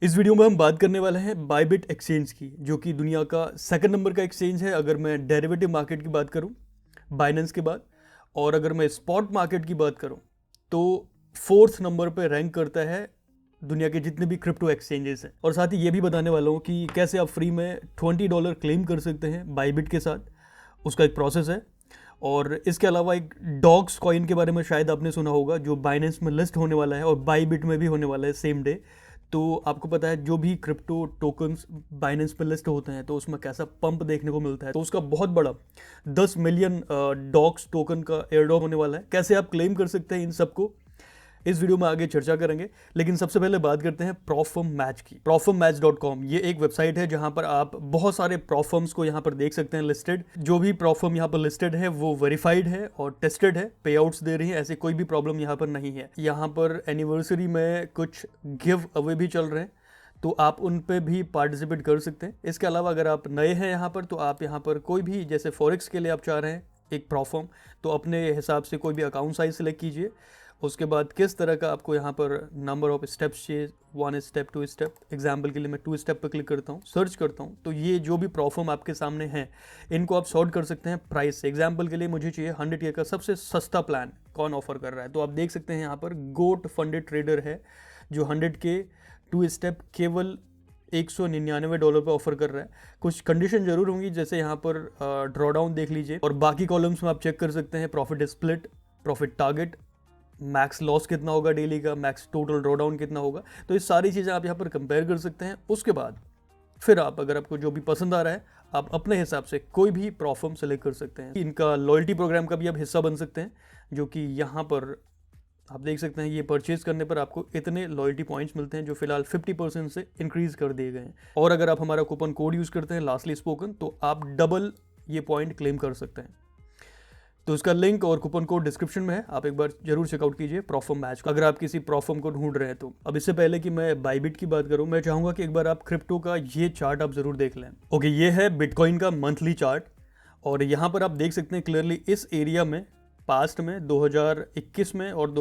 इस वीडियो में हम बात करने वाले हैं बायबिट एक्सचेंज की, जो कि दुनिया का सेकंड नंबर का एक्सचेंज है अगर मैं डेरिवेटिव मार्केट की बात करूं बाइनेंस के बाद। और अगर मैं स्पॉट मार्केट की बात करूं तो फोर्थ नंबर पे रैंक करता है दुनिया के जितने भी क्रिप्टो एक्सचेंजेस हैं। और साथ ही ये भी बताने वाला हूँ कि कैसे आप फ्री में $20 क्लेम कर सकते हैं बायबिट के साथ। उसका एक प्रोसेस है। और इसके अलावा एक डॉग्स कॉइन के बारे में शायद आपने सुना होगा, जो बाइनेंस में लिस्ट होने वाला है और बायबिट में भी होने वाला है सेम डे। तो आपको पता है जो भी क्रिप्टो टोकन्स बाइनेंस पर लिस्ट होते हैं तो उसमें कैसा पंप देखने को मिलता है। तो उसका बहुत बड़ा 10 मिलियन डॉग्स टोकन का एयरड्रॉप होने वाला है। कैसे आप क्लेम कर सकते हैं इन सबको इस वीडियो में आगे चर्चा करेंगे। लेकिन सबसे पहले बात करते हैं प्रॉफर्म मैच की। profirmmatch.com ये एक वेबसाइट है जहां पर आप बहुत सारे प्रॉफर्म्स को यहां पर देख सकते हैं लिस्टेड। जो भी प्रॉफर्म यहां पर लिस्टेड है वो वेरीफाइड है और टेस्टेड है, पे आउट्स दे रही है, ऐसे कोई भी प्रॉब्लम यहां पर नहीं है। यहां पर एनिवर्सरी में कुछ गिव अवे भी चल रहे हैं, तो आप उन पे भी पार्टिसिपेट कर सकते हैं। इसके अलावा अगर आप नए हैं यहाँ पर तो आप यहाँ पर कोई भी, जैसे फॉरेक्स के लिए आप चाह रहे हैं एक प्रॉफर्म, तो अपने हिसाब से कोई भी अकाउंट साइज सेलेक्ट कीजिए। उसके बाद किस तरह का आपको यहाँ पर नंबर ऑफ स्टेप्स चाहिए, 1 स्टेप 2 स्टेप। एग्जाम्पल के लिए मैं 2 स्टेप पर क्लिक करता हूँ, सर्च करता हूँ, तो ये जो भी प्रॉफर्म आपके सामने हैं इनको आप सॉर्ट कर सकते हैं प्राइस से। एग्जाम्पल के लिए मुझे चाहिए 100 का सबसे सस्ता प्लान कौन ऑफर कर रहा है। तो आप देख सकते हैं यहाँ पर गोट फंडेड ट्रेडर है जो 100 के 2 स्टेप केवल $199 पे ऑफर कर रहा है। कुछ कंडीशन जरूर होंगी, जैसे यहाँ पर ड्रॉडाउन देख लीजिए और बाकी कॉलम्स में आप चेक कर सकते हैं profit split, profit target, max loss कितना होगा डेली का, मैक्स टोटल ड्रॉडाउन कितना होगा। तो ये सारी चीज़ें आप यहाँ पर कंपेयर कर सकते हैं। उसके बाद फिर आप, अगर आपको जो भी पसंद आ रहा है, आप अपने हिसाब से कोई भी प्रॉफर्म सेलेक्ट कर सकते हैं। इनका लॉयल्टी प्रोग्राम का भी आप हिस्सा बन सकते हैं, जो कि यहाँ पर आप देख सकते हैं। ये परचेज करने पर आपको इतने लॉयल्टी पॉइंट्स मिलते हैं जो फिलहाल 50% से इंक्रीज कर दिए गए हैं। और अगर आप हमारा कूपन कोड यूज़ करते हैं लास्टली स्पोकन, तो आप डबल ये पॉइंट क्लेम कर सकते हैं। तो इसका लिंक और कूपन कोड डिस्क्रिप्शन में है, आप एक बार जरूर चेकआउट कीजिए प्रॉफर्म मैच अगर आप किसी प्रॉफर्म को ढूंढ रहे हैं तो। अब इससे पहले कि मैं बायबिट की बात करूं, मैं चाहूंगा कि एक बार आप क्रिप्टो का ये चार्ट आप जरूर देख लें। ओके, ये है बिटकॉइन का मंथली चार्ट और यहाँ पर आप देख सकते हैं क्लियरली इस एरिया में पास्ट में 2021 में और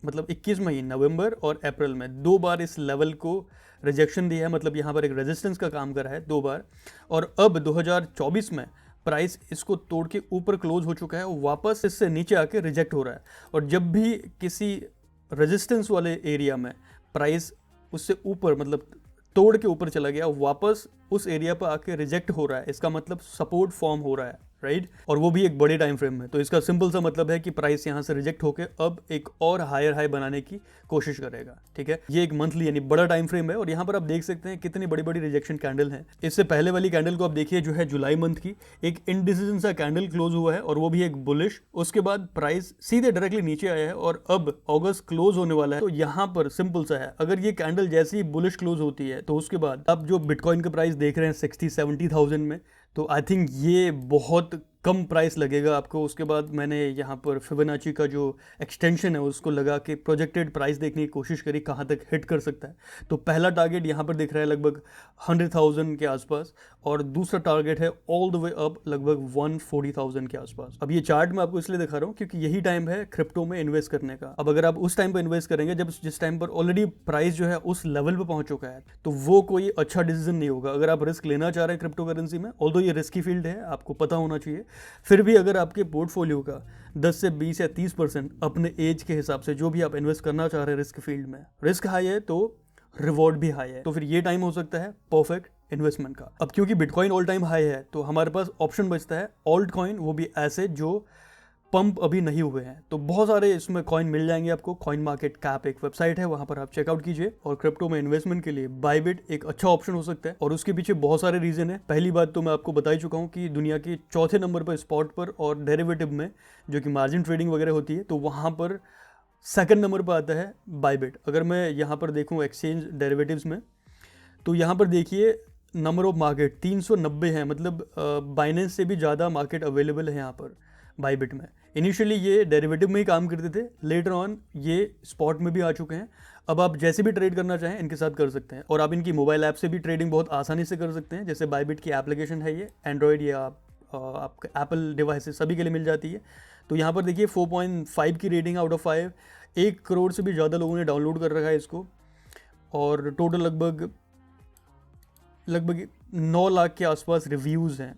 21 में ही नवंबर और अप्रैल में 2 बार इस लेवल को रिजेक्शन दिया है। मतलब यहाँ पर एक रेजिस्टेंस का काम करा है 2 बार। और अब 2024 में प्राइस इसको तोड़ के ऊपर क्लोज हो चुका है और वापस इससे नीचे आके रिजेक्ट हो रहा है। और जब भी किसी रेजिस्टेंस वाले एरिया में प्राइस उससे ऊपर, मतलब तोड़ के ऊपर चला गया, वापस उस एरिया पर आके रिजेक्ट हो रहा है, इसका मतलब सपोर्ट फॉर्म हो रहा है, राइट। और वो भी एक बड़े टाइम फ्रेम में। तो इसका सिंपल सा मतलब है कि प्राइस यहाँ से रिजेक्ट होकर अब एक और हायर हाई बनाने की कोशिश करेगा, ठीक है। ये एक मंथली यानी बड़ा टाइम फ्रेम है और यहाँ पर आप देख सकते हैं कितनी बड़ी बड़ी रिजेक्शन कैंडल है। इससे पहले वाली कैंडल को आप देखिए जो है जुलाई मंथ की, एक इनडिसीजन सा कैंडल क्लोज हुआ है और वो भी एक बुलिश। उसके बाद प्राइस सीधे डायरेक्टली नीचे आया है और अब अगस्त क्लोज होने वाला है। तो यहाँ पर सिंपल सा है, अगर ये कैंडल जैसी बुलिश क्लोज होती है तो उसके बाद आप जो बिटकॉइन का प्राइस देख रहे हैं 60-70,000 में, तो आई थिंक ये बहुत कम प्राइस लगेगा आपको। उसके बाद मैंने यहाँ पर फिबोनाची का जो एक्सटेंशन है उसको लगा के प्रोजेक्टेड प्राइस देखने की कोशिश करी कहाँ तक हिट कर सकता है। तो पहला टारगेट यहाँ पर दिख रहा है लगभग 100,000 के आसपास और दूसरा टारगेट है ऑल द वे अप लगभग 140,000 के आसपास। अब ये चार्ट मैं आपको इसलिए दिखा रहा हूँ क्योंकि यही टाइम है क्रिप्टो में इन्वेस्ट करने का। अब अगर आप उस टाइम पर इन्वेस्ट करेंगे जब जिस टाइम पर ऑलरेडी प्राइस जो है उस लेवल पर पहुंच चुका है, तो वो कोई अच्छा डिसीजन नहीं होगा। अगर आप रिस्क लेना चाह रहे हैं क्रिप्टो करेंसी में, ऑल्दो ये रिस्की फील्ड है, आपको पता होना चाहिए, फिर भी अगर आपके पोर्टफोलियो का 10 से 20 या 30% अपने एज के हिसाब से जो भी आप इन्वेस्ट करना चाह रहे हैं रिस्क फील्ड में, रिस्क हाई है तो रिवॉर्ड भी हाई है, तो फिर ये टाइम हो सकता है परफेक्ट इन्वेस्टमेंट का। अब क्योंकि बिटकॉइन ऑल टाइम हाई है तो हमारे पास ऑप्शन बचता है ऑल्ट कॉइन, वो भी ऐसे जो पंप अभी नहीं हुए हैं। तो बहुत सारे इसमें कॉइन मिल जाएंगे आपको। कॉइन मार्केट कैप एक वेबसाइट है, वहां पर आप चेकआउट कीजिए। और क्रिप्टो में इन्वेस्टमेंट के लिए बायबिट एक अच्छा ऑप्शन हो सकता है और उसके पीछे बहुत सारे रीजन है। पहली बात तो मैं आपको बता ही चुका हूं कि दुनिया के चौथे नंबर पर स्पॉट पर और डेरिवेटिव में जो कि मार्जिन ट्रेडिंग वगैरह होती है, तो वहां पर सेकंड नंबर पर आता है बायबिट। अगर मैं यहाँ पर देखूँ एक्सचेंज डेरिवेटिव्स में, तो यहाँ पर देखिए नंबर ऑफ मार्केट 390 है, मतलब बाइनेंस से भी ज़्यादा मार्केट अवेलेबल है यहाँ पर बायबिट में। इनिशियली ये डेरिवेटिव में ही काम करते थे, लेटर ऑन ये स्पॉट में भी आ चुके हैं। अब आप जैसे भी ट्रेड करना चाहें इनके साथ कर सकते हैं और आप इनकी मोबाइल ऐप से भी ट्रेडिंग बहुत आसानी से कर सकते हैं। जैसे बायबिट की एप्लीकेशन है, ये एंड्रॉयड या आपका एप्पल डिवाइसेस सभी के लिए मिल जाती है। तो यहाँ पर देखिए 4.5 की रेटिंग आउट ऑफ 5, 1 करोड़ से भी ज़्यादा लोगों ने डाउनलोड कर रखा है इसको। और टोटल लगभग 9 लाख के आसपास रिव्यूज़ हैं।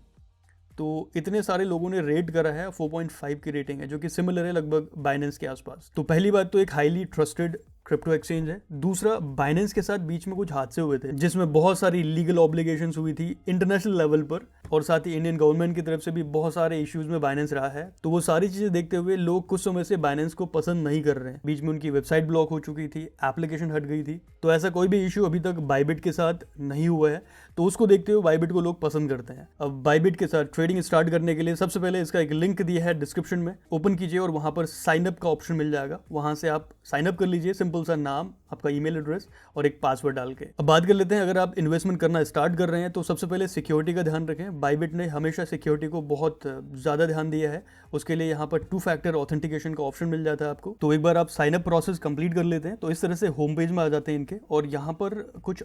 तो इतने सारे लोगों ने रेट करा है, 4.5 की रेटिंग है, जो कि सिमिलर है लगभग बाइनेंस के आसपास। तो पहली बात तो एक हाईली ट्रस्टेड क्रिप्टो एक्सचेंज है। दूसरा, बाइनेंस के साथ बीच में कुछ हादसे हुए थे जिसमें बहुत सारी लीगल ऑब्लिगेशंस हुई थी इंटरनेशनल लेवल पर, और साथ ही इंडियन गवर्नमेंट की तरफ से भी बहुत सारे इश्यूज में बाइनेंस रहा है। तो वो सारी चीजें देखते हुए लोग कुछ समय से बाइनेंस को पसंद नहीं कर रहे हैं। बीच में उनकी वेबसाइट ब्लॉक हो चुकी थी, एप्लीकेशन हट गई थी। तो ऐसा कोई भी इशू अभी तक बाइबिट के साथ नहीं हुआ है, तो उसको देखते हुए बाइबिट को लोग पसंद करते हैं। अब बाइबिट के साथ ट्रेडिंग स्टार्ट करने के लिए सबसे पहले इसका एक लिंक दिया है डिस्क्रिप्शन में, ओपन कीजिए और वहां पर साइन अप का ऑप्शन मिल जाएगा। वहां से आप साइन अप कर लीजिए, सिंपल सा नाम, आपका ईमेल एड्रेस और एक पासवर्ड डाल के। अब बात कर लेते हैं, अगर आप इन्वेस्टमेंट करना स्टार्ट कर रहे हैं तो सबसे पहले सिक्योरिटी का ध्यान रखें। बाइबिट ने हमेशा सिक्योरिटी को बहुत ज़्यादा ध्यान दिया है। उसके लिए यहाँ पर 2 फैक्टर ऑथेंटिकेशन का ऑप्शन मिल जाता है आपको। तो एक बार आप साइन अप प्रोसेस कंप्लीट कर लेते हैं तो इस तरह से होम पेज में आ जाते हैं इनके, और यहाँ पर कुछ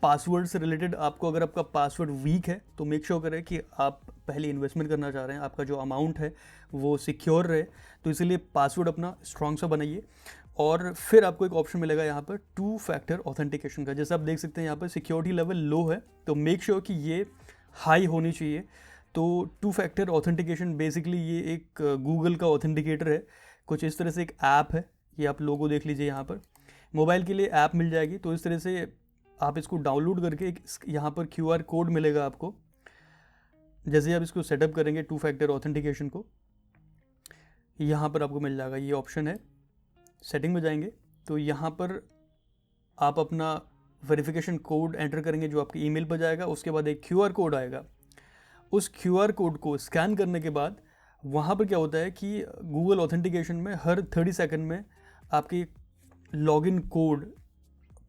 पासवर्ड से रिलेटेड आपको, अगर आपका पासवर्ड वीक है तो मेक श्योर करें कि आप पहले इन्वेस्टमेंट करना चाह रहे हैं, आपका जो अमाउंट है वो सिक्योर रहे, तो इसीलिए पासवर्ड अपना स्ट्रॉन्ग सा बनाइए। और फिर आपको एक ऑप्शन मिलेगा यहाँ पर 2 फैक्टर ऑथेंटिकेशन का। जैसे आप देख सकते हैं यहाँ पर सिक्योरिटी लेवल लो है, तो मेक श्योर कि ये हाई होनी चाहिए। तो 2 फैक्टर ऑथेंटिकेशन बेसिकली ये एक गूगल का ऑथेंटिकेटर है, कुछ इस तरह से एक ऐप है। ये आप लोगो देख लीजिए, यहाँ पर मोबाइल के लिए ऐप मिल जाएगी। तो इस तरह से आप इसको डाउनलोड करके एक यहाँ पर QR कोड मिलेगा आपको। जैसे ही आप इसको सेटअप करेंगे 2 फैक्टर ऑथेंटिकेशन को, यहाँ पर आपको मिल जाएगा, ये ऑप्शन है। सेटिंग में जाएंगे तो यहाँ पर आप अपना वेरिफिकेशन कोड एंटर करेंगे जो आपके ईमेल पर जाएगा। उसके बाद एक QR कोड आएगा। उस QR कोड को स्कैन करने के बाद वहाँ पर क्या होता है कि गूगल ऑथेंटिकेशन में हर 30 सेकंड में आपकी लॉगिन कोड,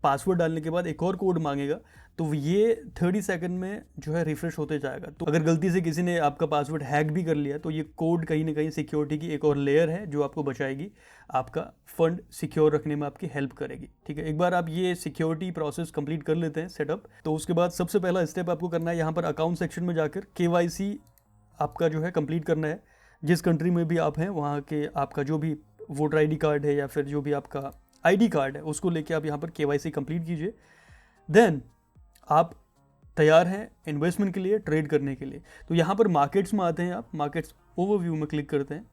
पासवर्ड डालने के बाद एक और कोड मांगेगा, तो ये 30 सेकंड में जो है रिफ्रेश होते जाएगा। तो अगर गलती से किसी ने आपका पासवर्ड हैक भी कर लिया तो ये कोड कहीं ना कहीं सिक्योरिटी की एक और लेयर है जो आपको बचाएगी, आपका फंड सिक्योर रखने में आपकी हेल्प करेगी। ठीक है, एक बार आप ये सिक्योरिटी प्रोसेस कंप्लीट कर लेते हैं सेटअप, तो उसके बाद सबसे पहला स्टेप आपको करना है, यहाँ पर अकाउंट सेक्शन में जाकर KYC आपका जो है कंप्लीट करना है। जिस कंट्री में भी आप हैं वहाँ के आपका जो भी वोटर ID कार्ड है या फिर जो भी आपका ID कार्ड है उसको लेके आप यहाँ पर KYC कंप्लीट कीजिए। देन आप तैयार हैं इन्वेस्टमेंट के लिए, ट्रेड करने के लिए। तो यहाँ पर मार्केट्स में आते हैं, आप मार्केट्स ओवरव्यू में क्लिक करते हैं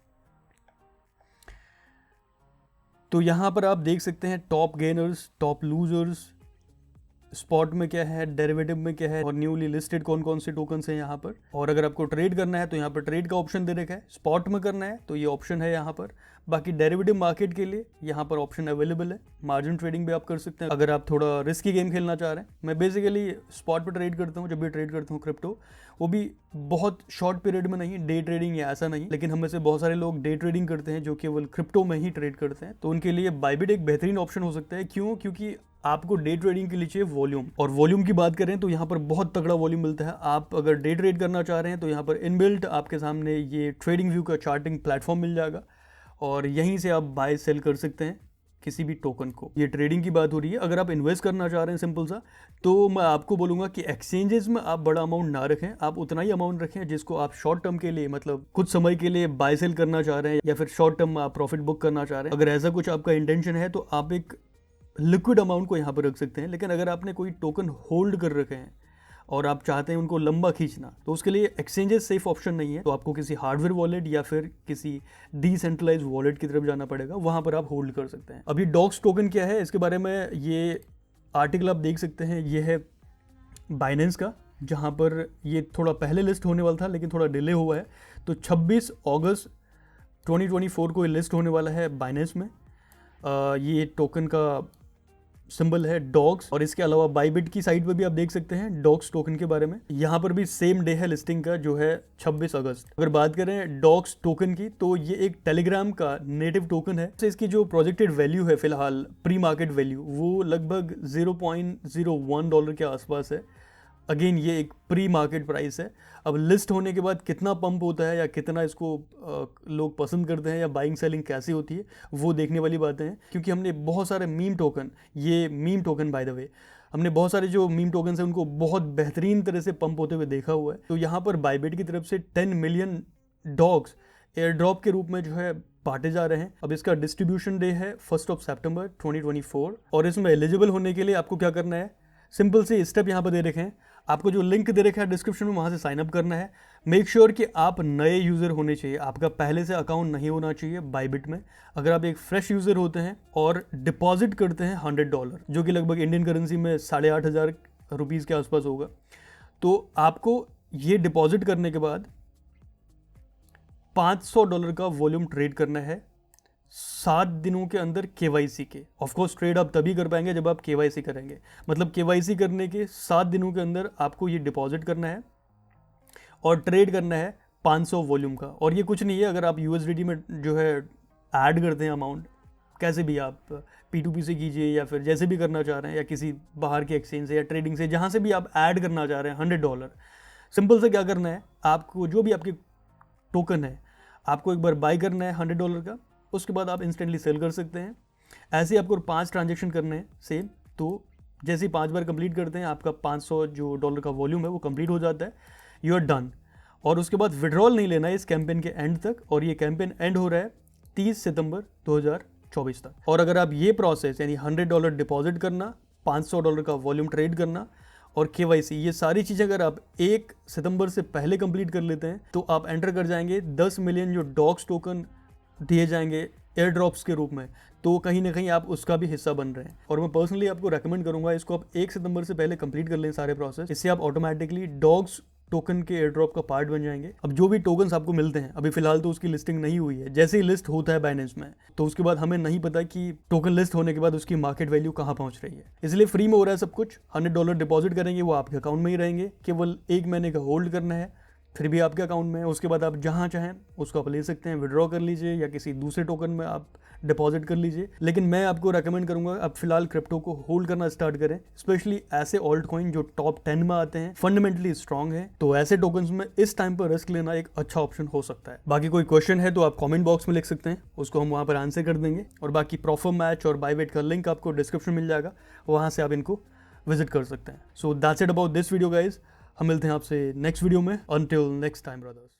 तो यहाँ पर आप देख सकते हैं top gainers, top losers, spot में क्या है, डेरिवेटिव में क्या है, और न्यूली लिस्टेड कौन कौन से टोकन्स हैं यहाँ पर। और अगर आपको ट्रेड करना है तो यहाँ पर ट्रेड का ऑप्शन दे रखा है। स्पॉट में करना है तो ये ऑप्शन है यहाँ पर। बाकी डेरिवेटिव मार्केट के लिए यहाँ पर ऑप्शन अवेलेबल है। मार्जिन ट्रेडिंग भी आप कर सकते हैं अगर आप थोड़ा रिस्की गेम खेलना चाह रहे हैं। मैं बेसिकली स्पॉट पर ट्रेड करता हूँ, जब भी ट्रेड करता हूँ क्रिप्टो, वो भी बहुत शॉर्ट पीरियड में नहीं, डे ट्रेडिंग या ऐसा नहीं, लेकिन हम में से बहुत सारे लोग डे ट्रेडिंग करते हैं जो केवल क्रिप्टो में ही ट्रेड करते हैं। तो उनके लिए बाइबिट एक बेहतरीन ऑप्शन हो सकता है। क्यों? क्योंकि आपको डे ट्रेडिंग के लिए चाहिए वॉल्यूम, और वॉल्यूम की बात करें तो यहाँ पर बहुत तगड़ा वॉल्यूम मिलता है। आप अगर डे ट्रेड करना चाह रहे हैं तो यहाँ पर इनबिल्ट आपके सामने ये ट्रेडिंग व्यू का चार्टिंग प्लेटफॉर्म मिल जाएगा, और यहीं से आप बाय सेल कर सकते हैं किसी भी टोकन को। ये ट्रेडिंग की बात हो रही है। अगर आप इन्वेस्ट करना चाह रहे हैं सिंपल सा, तो मैं आपको बोलूँगा कि एक्सचेंजेस में आप बड़ा अमाउंट ना रखें, आप उतना ही अमाउंट रखें जिसको आप शॉर्ट टर्म के लिए, मतलब कुछ समय के लिए बाय सेल करना चाह रहे हैं, या फिर शॉर्ट टर्म में आप प्रॉफिट बुक करना चाह रहे हैं। अगर ऐसा कुछ आपका इंटेंशन है तो आप एक लिक्विड अमाउंट को यहाँ पर रख सकते हैं। लेकिन अगर आपने कोई टोकन होल्ड कर रखे हैं और आप चाहते हैं उनको लंबा खींचना, तो उसके लिए एक्सचेंजेस सेफ ऑप्शन नहीं है। तो आपको किसी हार्डवेयर वॉलेट या फिर किसी डिसेंट्रलाइज वॉलेट की तरफ जाना पड़ेगा, वहाँ पर आप होल्ड कर सकते हैं। अभी डॉक्स टोकन क्या है, इसके बारे में ये आर्टिकल आप देख सकते हैं। ये है बाइनेंस का, जहाँ पर ये थोड़ा पहले लिस्ट होने वाला था लेकिन थोड़ा डिले हुआ है। तो 26 अगस्त 2024 को ये लिस्ट होने वाला है बाइनेंस में। ये टोकन का सिंबल है डॉग्स, और इसके अलावा बाइबिट की साइट पर भी आप देख सकते हैं डॉग्स टोकन के बारे में। यहाँ पर भी सेम डे है लिस्टिंग का, जो है 26 अगस्त। अगर बात करें डॉग्स टोकन की, तो ये एक टेलीग्राम का नेटिव टोकन है। तो इसकी जो प्रोजेक्टेड वैल्यू है फिलहाल, प्री मार्केट वैल्यू, वो लगभग $0.01 के आसपास है। अगेन ये एक प्री मार्केट प्राइस है। अब लिस्ट होने के बाद कितना पंप होता है या कितना इसको लोग पसंद करते हैं या बाइंग सेलिंग कैसी होती है, वो देखने वाली बातें हैं। क्योंकि हमने बहुत सारे मीम टोकन, ये meme token by the way, हमने बहुत सारे जो मीम टोकन हैं उनको बहुत बेहतरीन तरह से पंप होते हुए देखा हुआ है। तो यहाँ पर बाइबिट की तरफ से 10 मिलियन डॉग्स एयर ड्रॉप के रूप में जो है बांटे जा रहे हैं। अब इसका डिस्ट्रीब्यूशन डे है 1 सितंबर 2024 और इसमें एलिजिबल होने के लिए आपको क्या करना है, सिंपल से स्टेप यहाँ पर दे रखे हैं। आपको जो लिंक दे रखा है डिस्क्रिप्शन में, वहाँ से साइन अप करना है। मेक श्योर कि आप नए यूज़र होने चाहिए, आपका पहले से अकाउंट नहीं होना चाहिए बाइबिट में। अगर आप एक फ्रेश यूज़र होते हैं और डिपॉजिट करते हैं $100, जो कि लगभग इंडियन करेंसी में 8,500 रुपीज़ के आसपास होगा, तो आपको ये डिपॉजिट करने के बाद $500 का वॉल्यूम ट्रेड करना है 7 दिनों के अंदर KYC के। ऑफकोर्स ट्रेड आप तभी कर पाएंगे जब आप KYC करेंगे, मतलब KYC करने के 7 दिनों के अंदर आपको ये डिपॉजिट करना है और ट्रेड करना है 500 वॉल्यूम का। और ये कुछ नहीं है, अगर आप USDT में जो है ऐड करते हैं अमाउंट, कैसे भी आप P2P से कीजिए या फिर जैसे भी करना चाह रहे हैं, या किसी बाहर के एक्सचेंज से या ट्रेडिंग से, जहाँ से भी आप ऐड करना चाह रहे हैं $100, सिंपल से क्या करना है, आपको जो भी आपके टोकन है आपको एक बार बाई करना है $100 का, उसके बाद आप इंस्टेंटली सेल कर सकते हैं। ऐसे ही आपको 5 ट्रांजेक्शन करने हैं सेम, तो जैसे ही 5 बार कंप्लीट करते हैं आपका 500 जो डॉलर का वॉल्यूम है वो कंप्लीट हो जाता है, यू आर डन। और उसके बाद विड्रॉल नहीं लेना है इस कैंपेन के एंड तक, और ये कैंपेन एंड हो रहा है 30 सितंबर 2024 तक। और अगर आप ये प्रोसेस यानी $100 डिपॉजिट करना, $500 का वॉल्यूम ट्रेड करना और KYC, ये सारी चीज़ें अगर आप 1 सितंबर से पहले कंप्लीट कर लेते हैं तो आप एंटर कर जाएंगे 10 मिलियन जो डॉक्स टोकन दिए जाएंगे एयर ड्रॉप्स के रूप में, तो कहीं ना कहीं आप उसका भी हिस्सा बन रहे हैं। और मैं पर्सनली आपको रेकमेंड करूंगा इसको आप 1 सितंबर से पहले कंप्लीट कर लें सारे प्रोसेस, इससे आप ऑटोमेटिकली डॉग्स टोकन के एयर ड्रॉप का पार्ट बन जाएंगे। अब जो भी टोकन्स आपको मिलते हैं, अभी फिलहाल तो उसकी लिस्टिंग नहीं हुई है, जैसे ही लिस्ट होता है बाइनेंस में तो उसके बाद हमें नहीं पता कि टोकन लिस्ट होने के बाद उसकी मार्केट वैल्यू कहाँ पहुंच रही है। इसलिए फ्री में हो रहा है सब कुछ। $100 डिपॉजिट करेंगे, वो आपके अकाउंट में ही रहेंगे, केवल 1 महीने का होल्ड करना है, फिर भी आपके अकाउंट में है। उसके बाद आप जहाँ चाहें उसको आप ले सकते हैं, विड्रॉ कर लीजिए या किसी दूसरे टोकन में आप डिपॉजिट कर लीजिए। लेकिन मैं आपको रेकमेंड करूंगा आप फिलहाल क्रिप्टो को होल्ड करना स्टार्ट करें, स्पेशली ऐसे ऑल्ट कॉइन जो टॉप 10 में आते हैं, फंडामेंटली स्ट्रांग है, तो ऐसे टोकन्स में इस टाइम पर रिस्क लेना एक अच्छा ऑप्शन हो सकता है। बाकी कोई क्वेश्चन है तो आप कमेंट बॉक्स में लिख सकते हैं, उसको हम वहाँ पर आंसर कर देंगे। और बाकी प्रॉफर मैच और बाइबिट का लिंक आपको डिस्क्रिप्शन मिल जाएगा, वहाँ से आप इनको विजिट कर सकते हैं। So that's it about this video guys. हम मिलते हैं आपसे नेक्स्ट वीडियो में। Until next time brothers.